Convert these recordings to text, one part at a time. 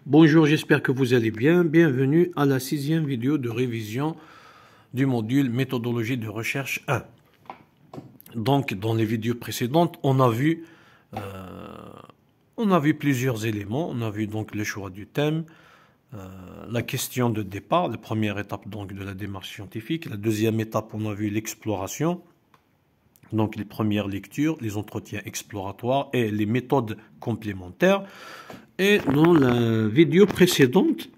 Bonjour, j'espère que vous allez bien. Bienvenue à la 6e vidéo de révision du module méthodologie de recherche 1. Donc, dans les vidéos précédentes, on a vu plusieurs éléments. On a vu donc le choix du thème, la question de départ, la première étape donc de la démarche scientifique. La deuxième étape, on a vu l'exploration. Donc les premières lectures, les entretiens exploratoires et les méthodes complémentaires. Et dans la vidéo précédente,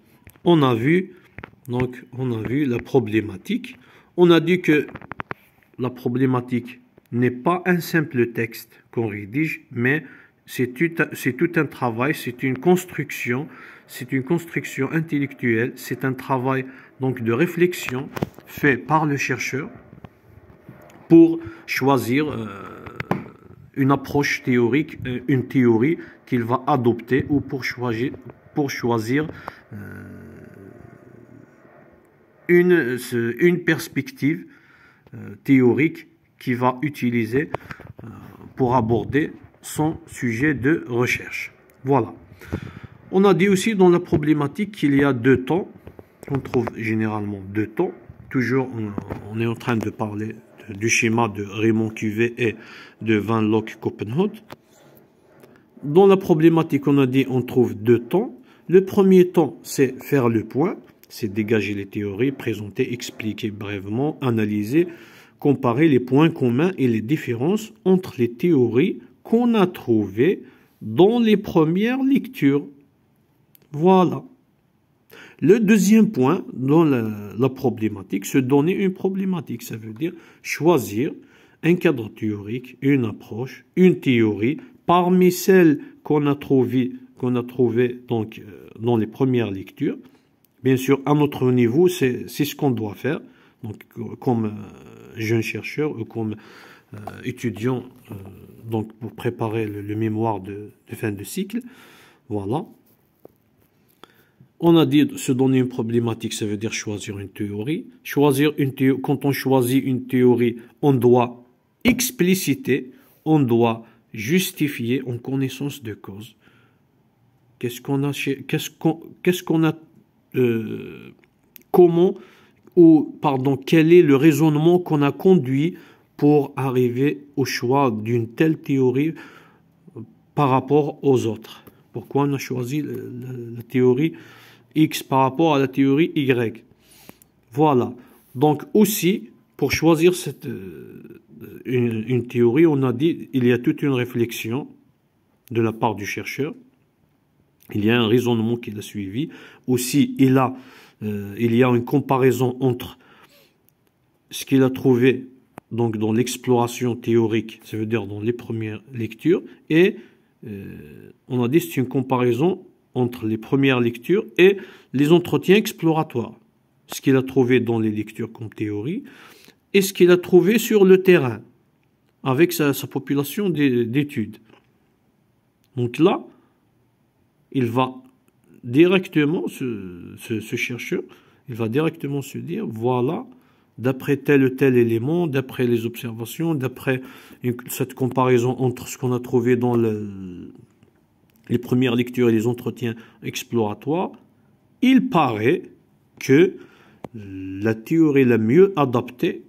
on a vu la problématique. On a dit que la problématique n'est pas un simple texte qu'on rédige, mais c'est tout un travail, c'est une construction intellectuelle, c'est un travail donc de réflexion fait par le chercheur pour choisir une approche théorique, une théorie qu'il va adopter, ou pour choisir une perspective théorique qu'il va utiliser pour aborder son sujet de recherche. Voilà. On a dit aussi dans la problématique qu'il y a deux temps. On trouve généralement deux temps. Toujours, on est en train de parler du schéma de Raymond Cuvet et de Van Locke-Copenhaut. Dans la problématique, on a dit on trouve deux temps. Le premier temps, c'est faire le point, c'est dégager les théories, présenter, expliquer brièvement, analyser, comparer les points communs et les différences entre les théories qu'on a trouvées dans les premières lectures. Voilà. Le deuxième point dans la problématique, se donner une problématique, ça veut dire choisir un cadre théorique, une approche, une théorie, parmi celles qu'on a trouvées donc, dans les premières lectures. Bien sûr, à notre niveau, c'est ce qu'on doit faire, donc, comme jeune chercheur ou comme étudiant donc, pour préparer le mémoire de fin de cycle. Voilà. On a dit se donner une problématique, ça veut dire choisir une théorie. Quand on choisit une théorie, on doit expliciter, on doit justifier en connaissance de cause. Quel est le raisonnement qu'on a conduit pour arriver au choix d'une telle théorie par rapport aux autres. Pourquoi on a choisi la théorie X par rapport à la théorie Y. Voilà. Donc aussi, pour choisir une théorie, on a dit il y a toute une réflexion de la part du chercheur. Il y a un raisonnement qu'il a suivi. Aussi, il y a une comparaison entre ce qu'il a trouvé donc dans l'exploration théorique, ça veut dire dans les premières lectures, et on a dit c'est une comparaison entre les premières lectures et les entretiens exploratoires. Ce qu'il a trouvé dans les lectures comme théorie et ce qu'il a trouvé sur le terrain avec sa population d'études. Donc là, il va directement, ce chercheur, il va directement se dire, voilà, d'après tel ou tel élément, d'après les observations, d'après cette comparaison entre ce qu'on a trouvé dans les premières lectures et les entretiens exploratoires, il paraît que la théorie la mieux adaptée,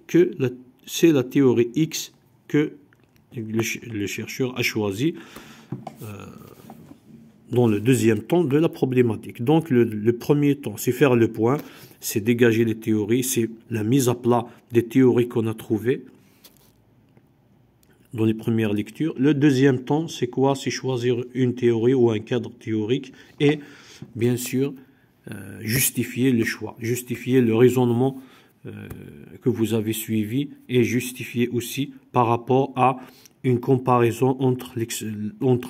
c'est la théorie X que le chercheur a choisi dans le deuxième temps de la problématique. Donc le premier temps, c'est faire le point, c'est dégager les théories, c'est la mise à plat des théories qu'on a trouvées dans les premières lectures. Le deuxième temps, c'est quoi? C'est choisir une théorie ou un cadre théorique et, bien sûr, justifier le choix, justifier le raisonnement que vous avez suivi et justifier aussi par rapport à une comparaison entre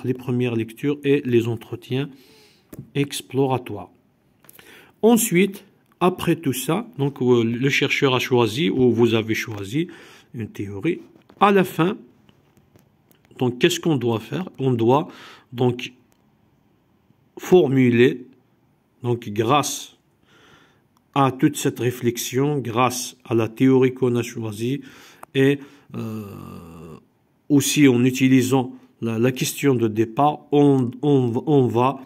les premières lectures et les entretiens exploratoires. Ensuite, après tout ça, donc le chercheur a choisi ou vous avez choisi une théorie. À la fin, donc qu'est-ce qu'on doit faire? On doit donc formuler, donc grâce à toute cette réflexion, grâce à la théorie qu'on a choisie et aussi en utilisant la question de départ, on va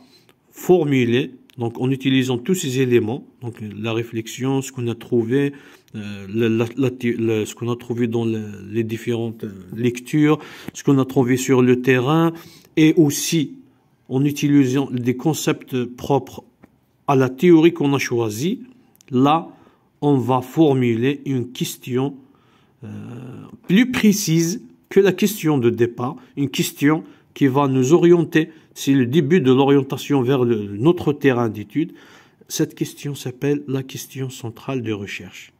formuler Donc, en utilisant tous ces éléments, donc la réflexion, ce qu'on a trouvé, ce qu'on a trouvé dans les différentes lectures, ce qu'on a trouvé sur le terrain, et aussi en utilisant des concepts propres à la théorie qu'on a choisie, là, on va formuler une question plus précise que la question de départ, une question qui va nous orienter, c'est le début de l'orientation vers notre terrain d'étude. Cette question s'appelle la question centrale de recherche.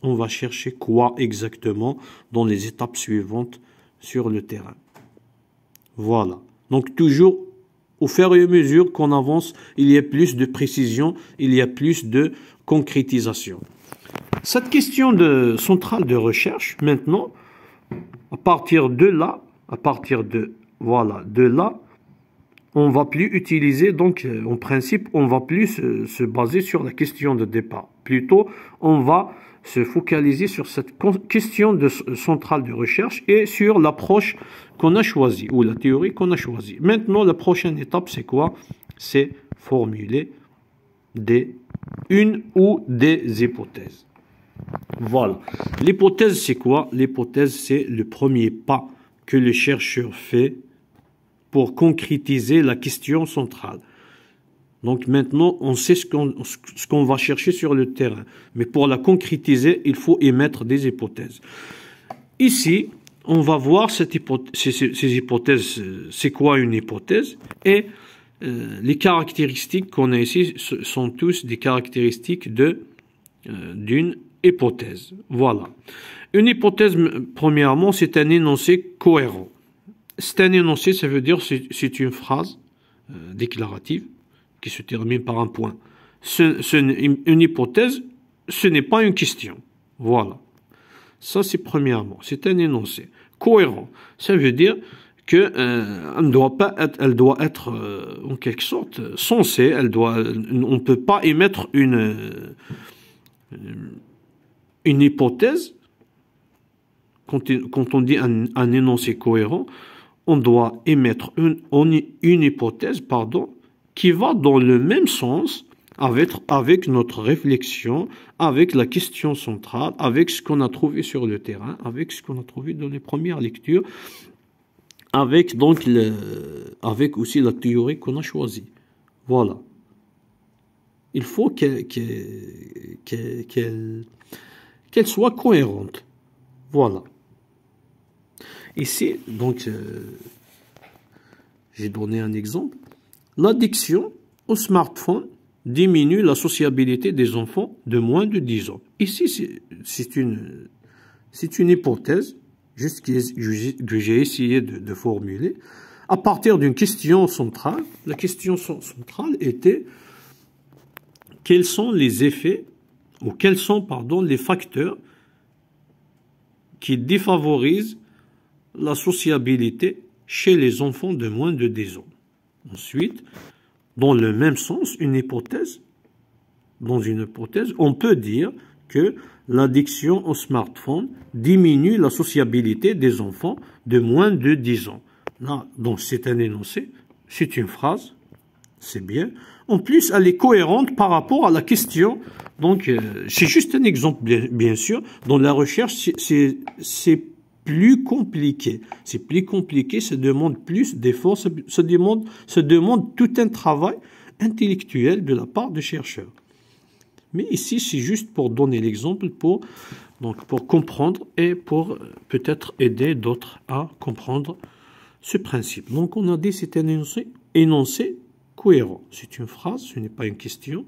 On va chercher quoi exactement dans les étapes suivantes sur le terrain. Voilà. Donc toujours, au fur et à mesure qu'on avance, il y a plus de précision, il y a plus de concrétisation. Cette question centrale de recherche, maintenant, à partir de là, on va plus utiliser, donc en principe, on va plus se baser sur la question de départ. Plutôt, on va se focaliser sur cette question centrale de recherche et sur l'approche qu'on a choisie, ou la théorie qu'on a choisie. Maintenant, la prochaine étape, c'est quoi? C'est formuler une ou des hypothèses. Voilà. L'hypothèse, c'est quoi? L'hypothèse, c'est le premier pas que le chercheur fait pour concrétiser la question centrale. Donc maintenant, on sait ce qu'on va chercher sur le terrain. Mais pour la concrétiser, il faut émettre des hypothèses. Ici, on va voir ces hypothèses. C'est quoi une hypothèse? Et les caractéristiques qu'on a ici sont tous des caractéristiques d'une hypothèse. Voilà. Une hypothèse, premièrement, c'est un énoncé cohérent. C'est un énoncé, ça veut dire c'est une phrase déclarative qui se termine par un point. Une hypothèse, ce n'est pas une question. Voilà. Ça, c'est premièrement. C'est un énoncé cohérent. Ça veut dire que elle doit être en quelque sorte sensée. On ne peut pas émettre une hypothèse. Quand on dit un énoncé cohérent, on doit émettre une hypothèse, qui va dans le même sens avec notre réflexion, avec la question centrale, avec ce qu'on a trouvé sur le terrain, avec ce qu'on a trouvé dans les premières lectures, avec aussi la théorie qu'on a choisie. Voilà. Il faut qu'elle soit cohérente. Voilà. Ici, donc, j'ai donné un exemple. L'addiction au smartphone diminue la sociabilité des enfants de moins de 10 ans. Ici, c'est une hypothèse, juste que j'ai essayé de formuler, à partir d'une question centrale. La question centrale était quels sont les effets, ou quels sont, les facteurs qui défavorisent la sociabilité chez les enfants de moins de 10 ans. Ensuite, dans le même sens, dans une hypothèse, on peut dire que l'addiction au smartphone diminue la sociabilité des enfants de moins de 10 ans. Là, donc c'est un énoncé, c'est une phrase, c'est bien. En plus, elle est cohérente par rapport à la question. Donc, c'est juste un exemple, bien sûr. Dans la recherche, c'est plus compliqué. C'est plus compliqué, ça demande plus d'efforts, ça demande tout un travail intellectuel de la part des chercheurs. Mais ici, c'est juste pour donner l'exemple, pour comprendre et pour peut-être aider d'autres à comprendre ce principe. Donc, on a dit c'est un énoncé cohérent. C'est une phrase, ce n'est pas une question.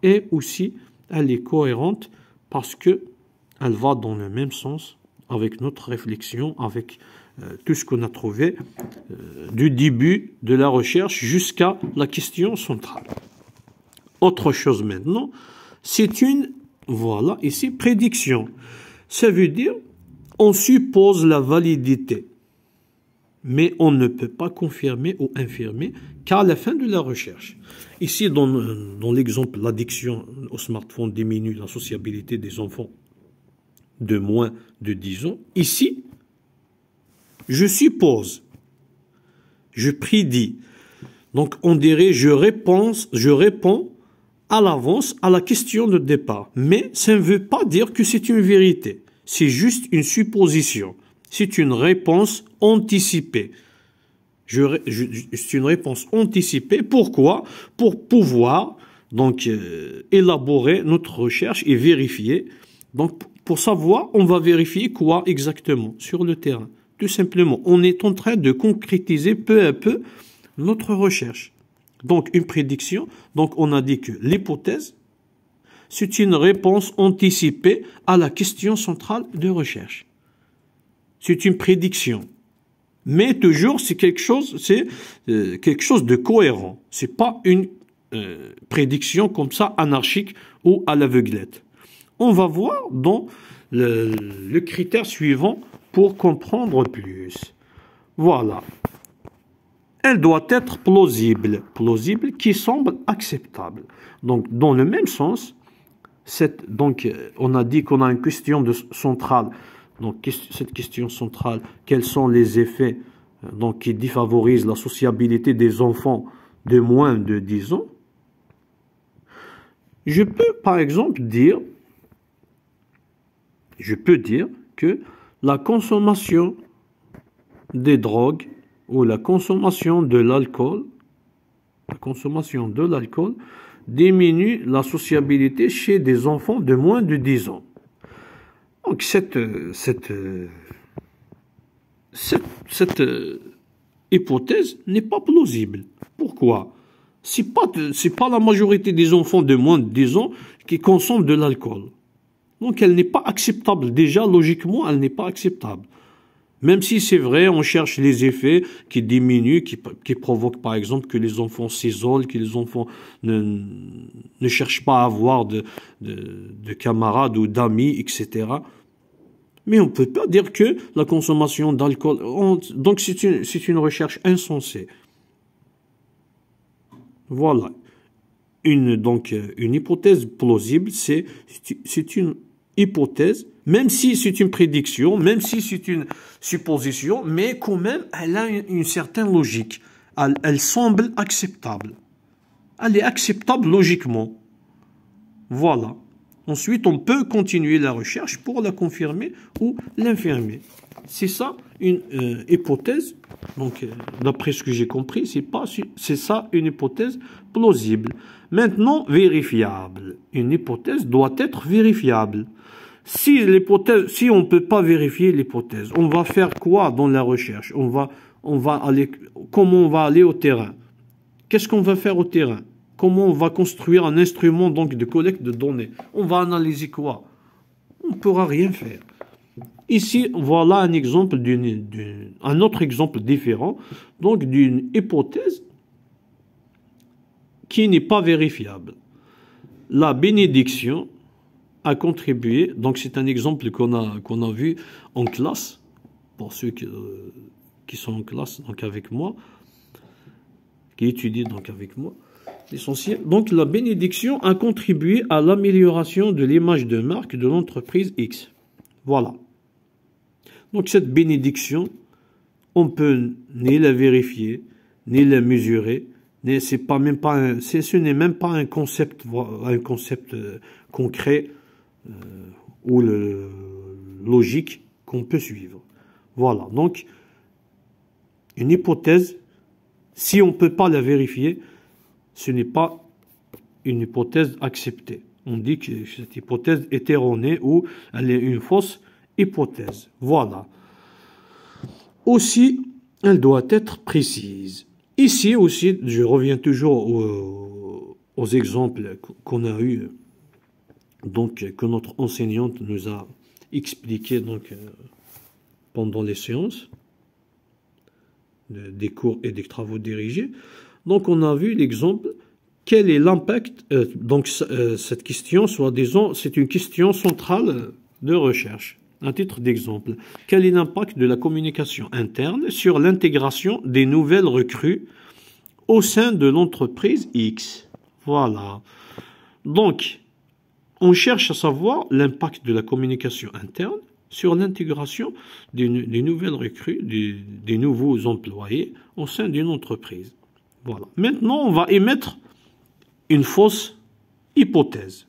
Et aussi, elle est cohérente parce que elle va dans le même sens avec notre réflexion, avec tout ce qu'on a trouvé du début de la recherche jusqu'à la question centrale. Autre chose maintenant, c'est ici, prédiction. Ça veut dire, on suppose la validité, mais on ne peut pas confirmer ou infirmer qu'à la fin de la recherche. Ici, dans l'exemple, l'addiction au smartphone diminue la sociabilité des enfants de moins de 10 ans. Ici, je suppose, je prédis. Donc, on dirait, je réponds à l'avance à la question de départ. Mais ça ne veut pas dire que c'est une vérité. C'est juste une supposition. C'est une réponse anticipée. C'est une réponse anticipée. Pourquoi? Pour pouvoir donc élaborer notre recherche et vérifier. Donc pour savoir, on va vérifier quoi exactement sur le terrain. Tout simplement, on est en train de concrétiser peu à peu notre recherche. Donc une prédiction, donc on a dit que l'hypothèse, c'est une réponse anticipée à la question centrale de recherche. C'est une prédiction. Mais toujours, c'est quelque chose de cohérent. C'est pas une prédiction comme ça, anarchique ou à l'aveuglette. On va voir dans le critère suivant pour comprendre plus. Voilà. Elle doit être plausible. Plausible qui semble acceptable. Donc, dans le même sens, on a dit qu'on a une question centrale. Donc, cette question centrale, quels sont les effets qui défavorisent la sociabilité des enfants de moins de 10 ans? Je peux, par exemple, dire que la consommation des drogues ou la consommation de l'alcool diminue la sociabilité chez des enfants de moins de 10 ans. Donc cette hypothèse n'est pas plausible. Pourquoi? C'est pas la majorité des enfants de moins de 10 ans qui consomment de l'alcool. Donc elle n'est pas acceptable. Déjà, logiquement, elle n'est pas acceptable. Même si c'est vrai, on cherche les effets qui diminuent, qui provoquent par exemple que les enfants s'isolent, que les enfants ne cherchent pas à avoir de camarades ou d'amis, etc. Mais on ne peut pas dire que la consommation d'alcool... Donc c'est une recherche insensée. Voilà. Une hypothèse plausible, c'est une hypothèse, même si c'est une prédiction, même si c'est une supposition, mais quand même, elle a une certaine logique. Elle semble acceptable. Elle est acceptable logiquement. Voilà. Ensuite, on peut continuer la recherche pour la confirmer ou l'infirmer. C'est ça une hypothèse. Donc, d'après ce que j'ai compris, c'est ça une hypothèse plausible. Maintenant, vérifiable. Une hypothèse doit être vérifiable. Si on ne peut pas vérifier l'hypothèse, on va faire quoi dans la recherche? Comment on va aller au terrain? Qu'est-ce qu'on va faire au terrain? Comment on va construire un instrument de collecte de données? On va analyser quoi? On ne pourra rien faire. Ici, voilà un exemple un autre exemple différent, donc d'une hypothèse qui n'est pas vérifiable. La bénédiction a contribué, donc c'est un exemple qu'on a vu en classe, pour ceux qui sont en classe donc avec moi, qui étudient donc avec moi, l'essentiel. Donc la bénédiction a contribué à l'amélioration de l'image de marque de l'entreprise X. Voilà. Donc cette bénédiction, on peut ni la vérifier, ni la mesurer, ce n'est même pas un concept concret ou logique qu'on peut suivre. Voilà. Donc une hypothèse, si on ne peut pas la vérifier, ce n'est pas une hypothèse acceptée. On dit que cette hypothèse est erronée ou elle est une fausse hypothèse. Voilà. Aussi, elle doit être précise. Ici aussi, je reviens toujours aux exemples qu'on a eus, que notre enseignante nous a expliqué pendant les séances des cours et des travaux dirigés. Donc, on a vu l'exemple. Quel est l'impact? Cette question, soi-disant, c'est une question centrale de recherche. Un titre d'exemple. Quel est l'impact de la communication interne sur l'intégration des nouvelles recrues au sein de l'entreprise X? Voilà. Donc, on cherche à savoir l'impact de la communication interne sur l'intégration des nouvelles recrues, des nouveaux employés au sein d'une entreprise. Voilà. Maintenant, on va émettre une fausse hypothèse.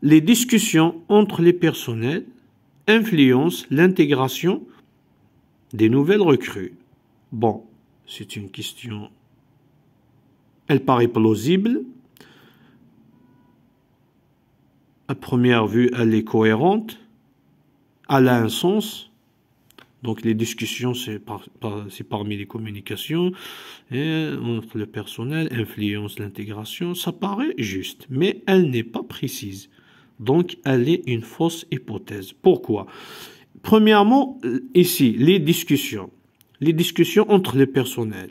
Les discussions entre les personnels influencent l'intégration des nouvelles recrues. Bon, c'est une question, elle paraît plausible. À première vue, elle est cohérente. Elle a un sens. Donc les discussions, c'est parmi les communications et entre le personnel, influence l'intégration. Ça paraît juste, mais elle n'est pas précise. Donc elle est une fausse hypothèse. Pourquoi? Premièrement, ici, les discussions entre les personnels.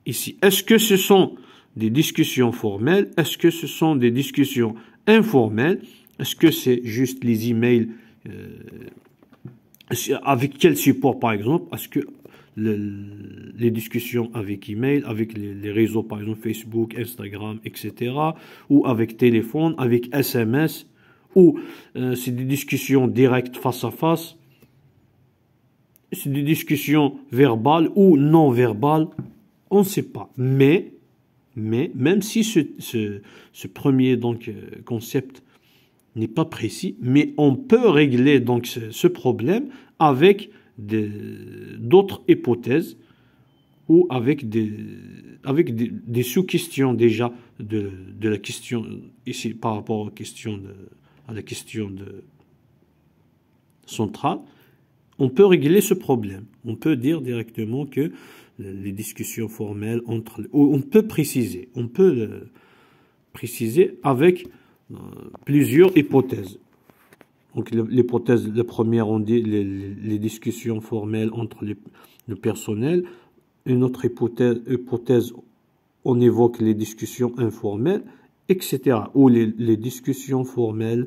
Ici, est-ce que ce sont des discussions formelles? Est-ce que ce sont des discussions informelles? Est-ce que c'est juste les emails? Avec quel support, par exemple? Est-ce que les discussions avec email, avec les réseaux, par exemple Facebook, Instagram, etc., ou avec téléphone, avec SMS, ou c'est des discussions directes face à face, c'est des discussions verbales ou non verbales, on ne sait pas. Mais même si ce premier concept n'est pas précis, mais on peut régler donc ce problème avec d'autres hypothèses ou avec des sous-questions déjà de la question ici par rapport à la question centrale. On peut régler ce problème. On peut dire directement que les discussions formelles on peut préciser avec plusieurs hypothèses. Donc l'hypothèse, la première, on dit les discussions formelles entre le personnel. Une autre hypothèse, on évoque les discussions informelles, etc. Ou les discussions formelles,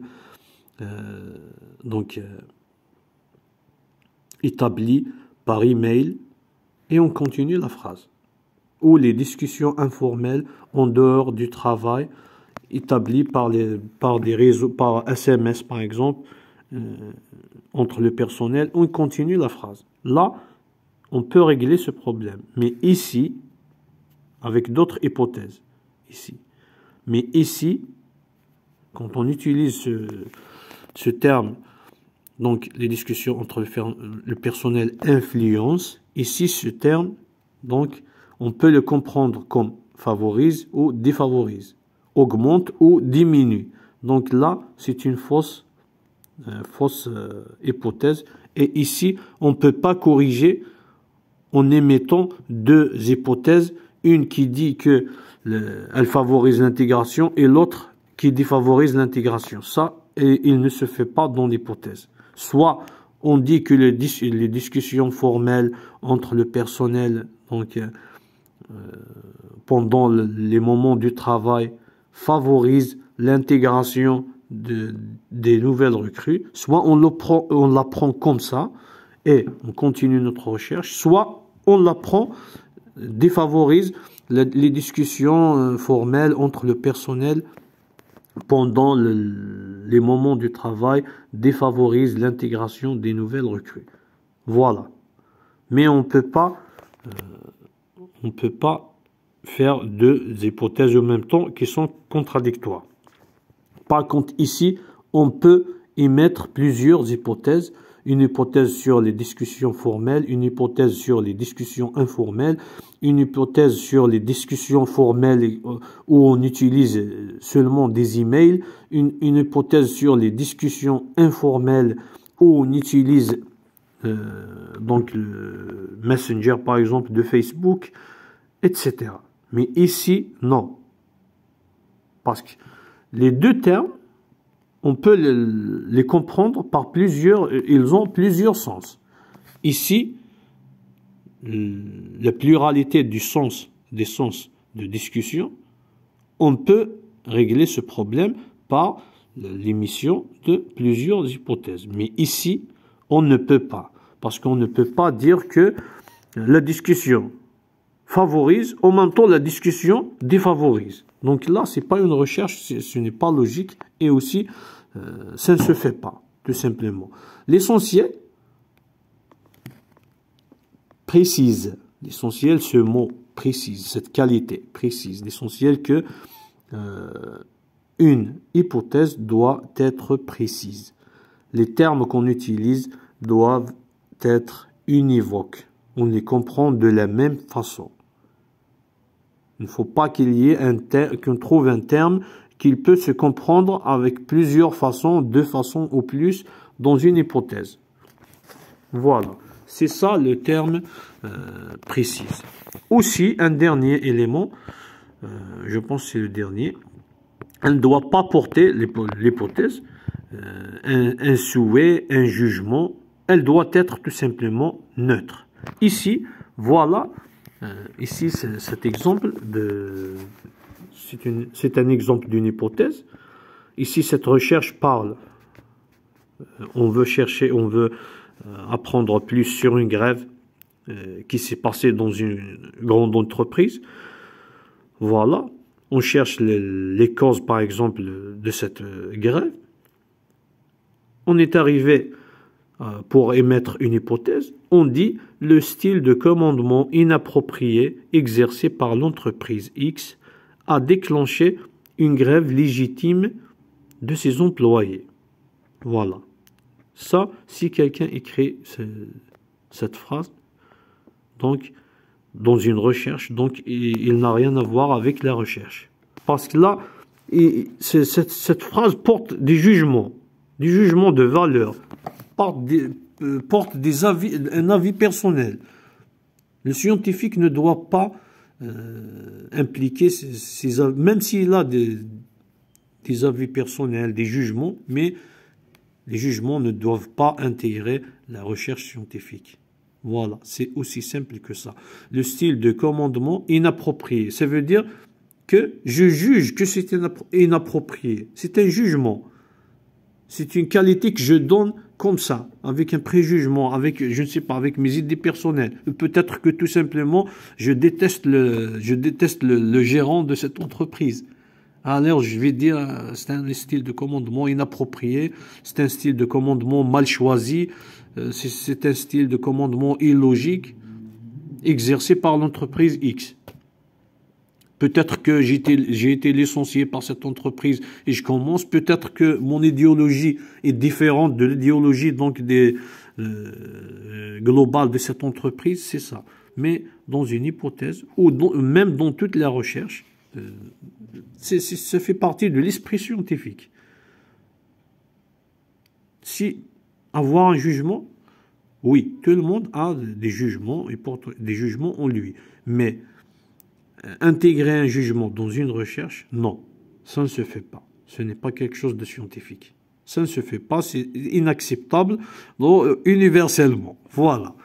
établies par email, et on continue la phrase. Ou les discussions informelles en dehors du travail, établi par des réseaux, par SMS par exemple, entre le personnel, on continue la phrase. Là, on peut régler ce problème. Mais ici, avec d'autres hypothèses, ici. Mais ici, quand on utilise ce terme, donc les discussions entre le personnel influence, ici ce terme, donc on peut le comprendre comme favorise ou défavorise, augmente ou diminue. Donc là, c'est une fausse hypothèse. Et ici, on ne peut pas corriger en émettant deux hypothèses, une qui dit que elle favorise l'intégration et l'autre qui défavorise l'intégration. Ça, il ne se fait pas dans l'hypothèse. Soit on dit que les discussions formelles entre le personnel, pendant les moments du travail, favorisent l'intégration des nouvelles recrues, soit on l'apprend comme ça et on continue notre recherche, soit on l'apprend, défavorise les discussions formelles entre le personnel pendant les moments du travail, défavorise l'intégration des nouvelles recrues. Voilà. Mais on ne peut pas faire deux hypothèses en même temps qui sont contradictoires. Par contre, ici, on peut émettre plusieurs hypothèses. Une hypothèse sur les discussions formelles, une hypothèse sur les discussions informelles, une hypothèse sur les discussions formelles où on utilise seulement des emails, une hypothèse sur les discussions informelles où on utilise le Messenger, par exemple, de Facebook, etc. Mais ici, non. Parce que les deux termes, on peut les comprendre par ils ont plusieurs sens. Ici, la pluralité des sens de discussion, on peut régler ce problème par l'émission de plusieurs hypothèses. Mais ici, on ne peut pas. Parce qu'on ne peut pas dire que la discussion favorise, en même temps la discussion défavorise. Donc là, ce n'est pas une recherche, ce n'est pas logique, et aussi, ça ne se fait pas, tout simplement. L'essentiel précise, l'essentiel, ce mot précise, cette qualité précise, l'essentiel que une hypothèse doit être précise. Les termes qu'on utilise doivent être univoques. On les comprend de la même façon. Il ne faut pas qu'il y ait qu'on trouve un terme qui peut se comprendre avec plusieurs façons, deux façons ou plus dans une hypothèse. Voilà, c'est ça le terme précise. Aussi, un dernier élément, je pense que c'est le dernier, elle ne doit pas porter l'hypothèse, un souhait, un jugement, elle doit être tout simplement neutre. Ici, voilà, ici cet exemple, c'est un exemple d'une hypothèse. Ici, cette recherche parle, on veut apprendre plus sur une grève qui s'est passée dans une grande entreprise. Voilà, on cherche les causes, par exemple, de cette grève. On est arrivé pour émettre une hypothèse. On dit le style de commandement inapproprié exercé par l'entreprise X a déclenché une grève légitime de ses employés. Voilà. Ça, si quelqu'un écrit cette phrase, donc dans une recherche, donc il n'a rien à voir avec la recherche. Parce que là, cette phrase porte des jugements de valeur, porte des avis, un avis personnel. Le scientifique ne doit pas impliquer ses avis, même s'il a des avis personnels, des jugements, mais les jugements ne doivent pas intégrer la recherche scientifique. Voilà, c'est aussi simple que ça. Le style de commandement inapproprié, ça veut dire que je juge que c'est inapproprié. C'est un jugement. C'est une qualité que je donne comme ça, avec un préjugement, avec, je ne sais pas, avec mes idées personnelles. Peut-être que tout simplement, je déteste le gérant de cette entreprise. Alors, je vais dire, c'est un style de commandement inapproprié, c'est un style de commandement mal choisi, c'est un style de commandement illogique exercé par l'entreprise X. Peut-être que j'ai été licencié par cette entreprise et je commence. Peut-être que mon idéologie est différente de l'idéologie donc globale de cette entreprise, c'est ça. Mais dans une hypothèse, ou même dans toute la recherche, ça fait partie de l'esprit scientifique. Si avoir un jugement, oui, tout le monde a des jugements et porte des jugements en lui. Mais intégrer un jugement dans une recherche, non, ça ne se fait pas. Ce n'est pas quelque chose de scientifique. Ça ne se fait pas, c'est inacceptable universellement. Voilà.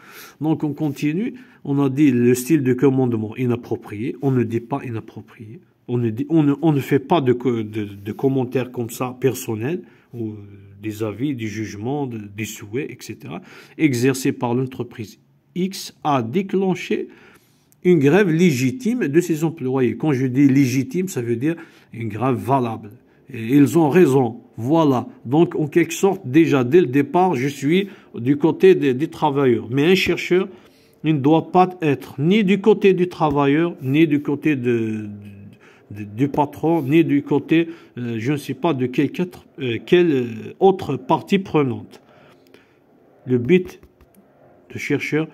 Donc on continue. On a dit le style de commandement inapproprié. On ne dit pas inapproprié. On ne fait pas de commentaires comme ça personnels, ou des avis, des jugements, des souhaits, etc. Exercés par l'entreprise X a déclenché une grève légitime de ses employés. Quand je dis légitime, ça veut dire une grève valable. Et ils ont raison. Voilà. Donc, en quelque sorte, déjà, dès le départ, je suis du côté des travailleurs. Mais un chercheur, il ne doit pas être ni du côté du travailleur, ni du côté du patron, ni du côté, je ne sais pas, de quelle autre partie prenante. Le but de chercheur,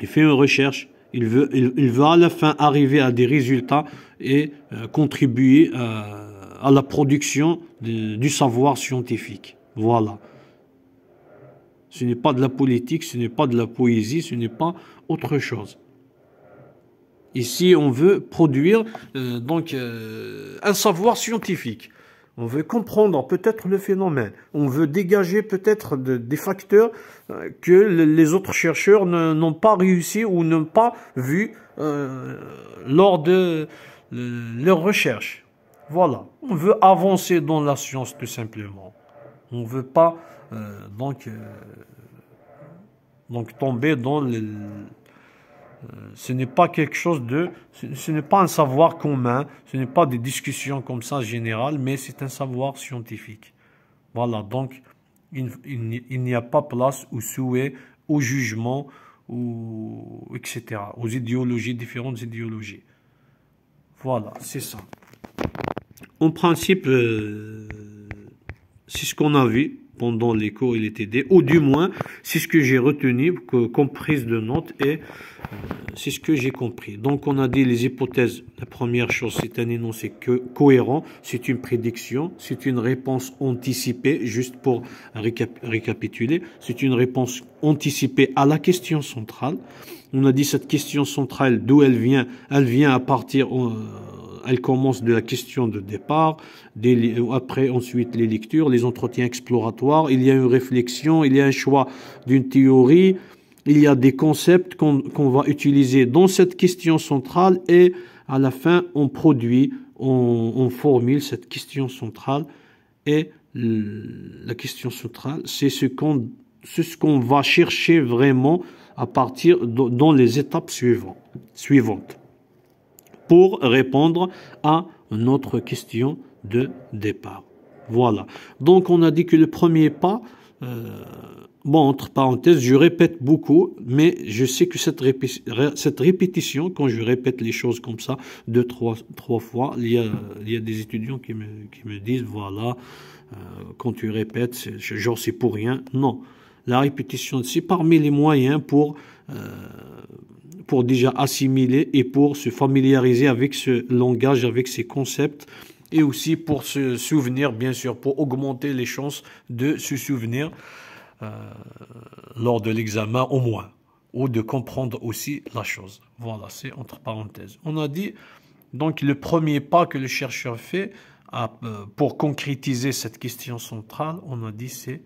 il fait une recherche, il veut à la fin arriver à des résultats et contribuer à la production du savoir scientifique. Voilà. Ce n'est pas de la politique, ce n'est pas de la poésie, ce n'est pas autre chose. Ici, on veut produire un savoir scientifique. On veut comprendre peut-être le phénomène. On veut dégager peut-être des facteurs que les autres chercheurs n'ont pas réussi ou n'ont pas vu lors de leur recherche. Voilà. On veut avancer dans la science tout simplement. On ne veut pas tomber dans ce n'est pas quelque chose ce n'est pas un savoir commun, ce n'est pas des discussions comme ça générales, mais c'est un savoir scientifique. Voilà, donc il n'y a pas place au souhait, au jugement, etc., aux idéologies, différentes idéologies. Voilà, c'est ça. En principe, c'est ce qu'on a vu pendant les cours LTD, ou du moins, c'est ce que j'ai retenu comme prise de notes, et c'est ce que j'ai compris. Donc, on a dit les hypothèses. La première chose, c'est un énoncé cohérent, c'est une prédiction, c'est une réponse anticipée, juste pour récapituler, c'est une réponse anticipée à la question centrale. On a dit cette question centrale, d'où elle vient à partir... elle commence de la question de départ, après ensuite les lectures, les entretiens exploratoires, il y a une réflexion, il y a un choix d'une théorie, il y a des concepts qu'on va utiliser dans cette question centrale, et à la fin on produit, on formule cette question centrale, et la question centrale c'est ce qu'on va chercher vraiment à partir dans les étapes suivantes. Pour répondre à notre question de départ. Voilà. Donc, on a dit que le premier pas, bon, entre parenthèses, je répète beaucoup, mais je sais que cette répétition, quand je répète les choses comme ça, trois fois, il y a des étudiants qui me disent, voilà, quand tu répètes, genre c'est pour rien. Non. La répétition, c'est parmi les moyens pour déjà assimiler et pour se familiariser avec ce langage, avec ces concepts, et aussi pour se souvenir, bien sûr, pour augmenter les chances de se souvenir lors de l'examen au moins, ou de comprendre aussi la chose. Voilà, c'est entre parenthèses. On a dit, donc, le premier pas que le chercheur fait pour concrétiser cette question centrale, on a dit, c'est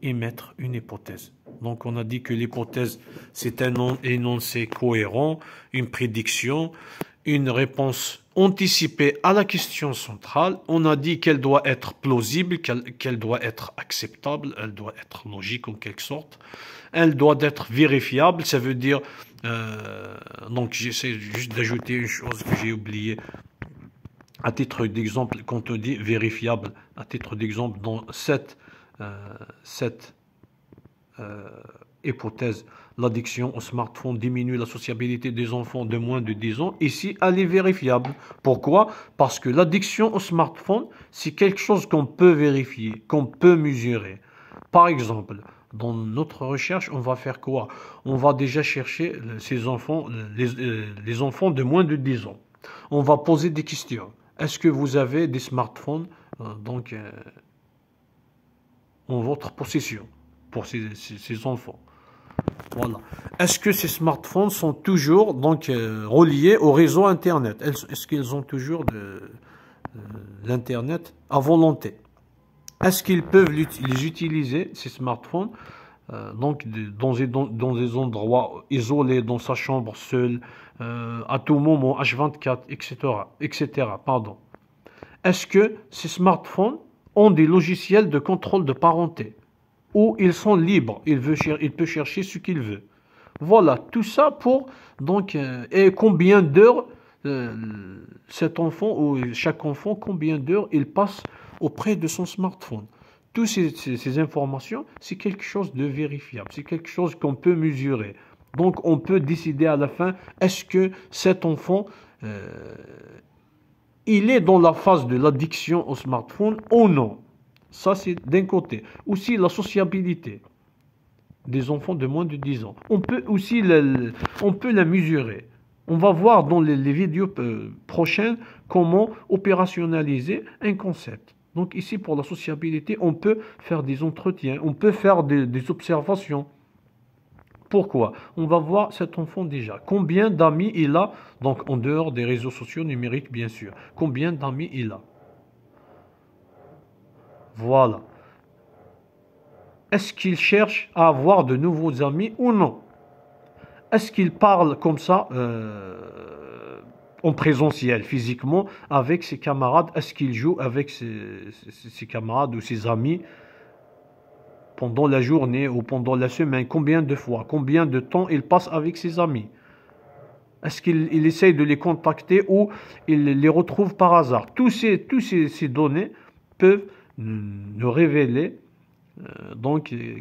émettre une hypothèse. Donc, on a dit que l'hypothèse, c'est un énoncé cohérent, une prédiction, une réponse anticipée à la question centrale. On a dit qu'elle doit être plausible, qu'elle doit être acceptable, elle doit être logique en quelque sorte. Elle doit être vérifiable, ça veut dire... donc, j'essaie juste d'ajouter une chose que j'ai oubliée. À titre d'exemple, quand on dit vérifiable, à titre d'exemple, dans cette hypothèse, l'addiction au smartphone diminue la sociabilité des enfants de moins de 10 ans. Ici, elle est vérifiable. Pourquoi? Parce que l'addiction au smartphone, c'est quelque chose qu'on peut vérifier, qu'on peut mesurer. Par exemple, dans notre recherche, on va faire quoi? On va déjà chercher ces enfants, les enfants de moins de 10 ans. On va poser des questions. Est-ce que vous avez des smartphones en votre possession pour ces enfants? Voilà. Est-ce que ces smartphones sont toujours reliés au réseau Internet? Est-ce qu'ils ont toujours l'Internet à volonté? Est-ce qu'ils peuvent les utiliser, ces smartphones, dans des endroits isolés, dans sa chambre seule, à tout moment, H24, etc. Pardon. Est-ce que ces smartphones ont des logiciels de contrôle de parenté, où ils sont libres, il peut chercher ce qu'il veut. Voilà, tout ça pour, et combien d'heures cet enfant, ou chaque enfant, combien d'heures il passe auprès de son smartphone. Toutes ces informations, c'est quelque chose de vérifiable, c'est quelque chose qu'on peut mesurer. Donc, on peut décider à la fin, est-ce que cet enfant, il est dans la phase de l'addiction au smartphone ou non? Ça, c'est d'un côté. Aussi, la sociabilité des enfants de moins de 10 ans. On peut aussi la mesurer. On va voir dans les vidéos prochaines comment opérationnaliser un concept. Donc ici, pour la sociabilité, on peut faire des entretiens, on peut faire des observations. Pourquoi? On va voir cet enfant déjà. Combien d'amis il a, donc en dehors des réseaux sociaux numériques, bien sûr. Combien d'amis il a? Voilà. Est-ce qu'il cherche à avoir de nouveaux amis ou non? Est-ce qu'il parle comme ça en présentiel, physiquement, avec ses camarades? Est-ce qu'il joue avec ses camarades ou ses amis pendant la journée ou pendant la semaine? Combien de fois? Combien de temps il passe avec ses amis? Est-ce qu'il essaye de les contacter ou il les retrouve par hasard? Tous ces données peuvent nous révéler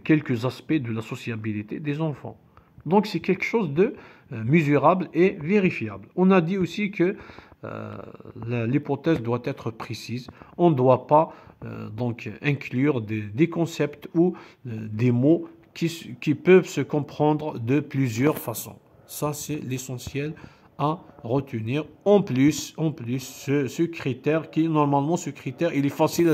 quelques aspects de la sociabilité des enfants. Donc c'est quelque chose de mesurable et vérifiable. On a dit aussi que l'hypothèse doit être précise. On ne doit pas donc inclure des concepts ou des mots qui peuvent se comprendre de plusieurs façons. Ça, c'est l'essentiel à retenir. En plus, ce critère normalement, ce critère, il est facile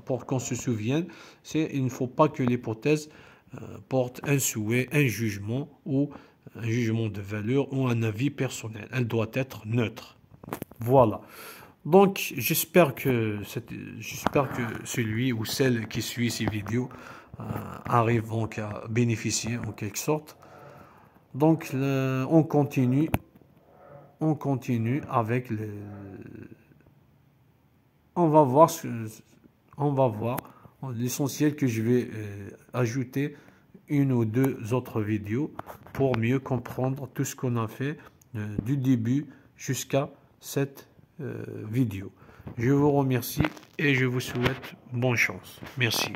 pour qu'on se souvienne. Il ne faut pas que l'hypothèse porte un souhait, un jugement ou un jugement de valeur ou un avis personnel. Elle doit être neutre. Voilà. Donc, j'espère que celui ou celle qui suit ces vidéos arrive donc à bénéficier en quelque sorte. Donc, on continue avec on va voir l'essentiel que je vais ajouter une ou deux autres vidéos pour mieux comprendre tout ce qu'on a fait du début jusqu'à cette vidéo. Je vous remercie et je vous souhaite bonne chance. Merci.